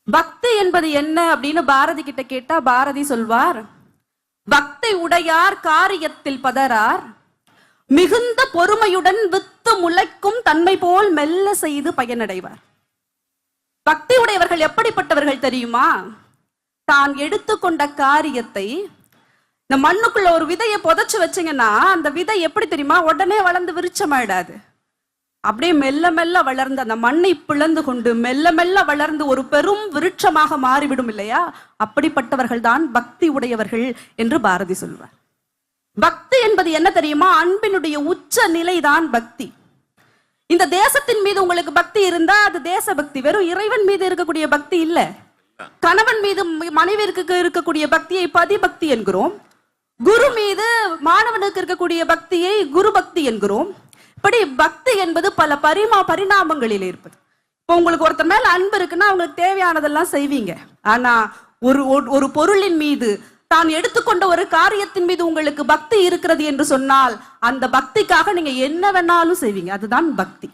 பக்தி என்பது என்ன அப்படின்னு பாரதி கிட்ட கேட்டா பாரதி சொல்வார், பக்தி உடையார் காரியத்தில் பதறார், மிகுந்த பொறுமையுடன் வித்து முளைக்கும் தன்மை போல் மெல்ல செய்து பயனடைவார். பக்தி உடையவர்கள் எப்படிப்பட்டவர்கள் தெரியுமா? தான் எடுத்துக்கொண்ட காரியத்தை இந்த மண்ணுக்குள்ள ஒரு விதையை புதைச்சு வச்சீங்கன்னா அந்த விதை எப்படி தெரியுமா, உடனே வளர்ந்து விருட்சமாயிடாது. அப்படியே மெல்ல மெல்ல வளர்ந்து அந்த மண்ணை பிளந்து கொண்டு மெல்ல மெல்ல வளர்ந்து ஒரு பெரும் விருட்சமாக மாறிவிடும் இல்லையா? அப்படிப்பட்டவர்கள் தான் பக்தி உடையவர்கள் என்று பாரதி சொல்வார். பக்தி என்பது என்ன தெரியுமா? அன்பினுடைய உச்ச நிலைதான் பக்தி. இந்த தேசத்தின் மீது உங்களுக்கு பக்தி இருந்தா அது தேச பக்தி. வெறும் இறைவன் மீது இருக்கக்கூடிய பக்தி இல்ல. கணவன் மீது மனைவிற்கு இருக்கக்கூடிய பக்தியை பதி பக்தி என்கிறோம். குரு மீது மாணவனுக்கு இருக்கக்கூடிய பக்தியை குரு பக்தி என்கிறோம். இப்படி பக்தி என்பது பல பரிணாமங்களில் இருப்பது. இப்போ உங்களுக்கு ஒருத்தர் மேல அன்பு இருக்குன்னா அவங்களுக்கு தேவையானதெல்லாம் செய்வீங்க. ஆனா ஒரு பொருளின் மீது, தான் எடுத்துக்கொண்ட ஒரு காரியத்தின் மீது உங்களுக்கு பக்தி இருக்கிறது என்று சொன்னால் அந்த பக்திக்காக நீங்க என்ன வேணாலும் செய்வீங்க. அதுதான் பக்தி.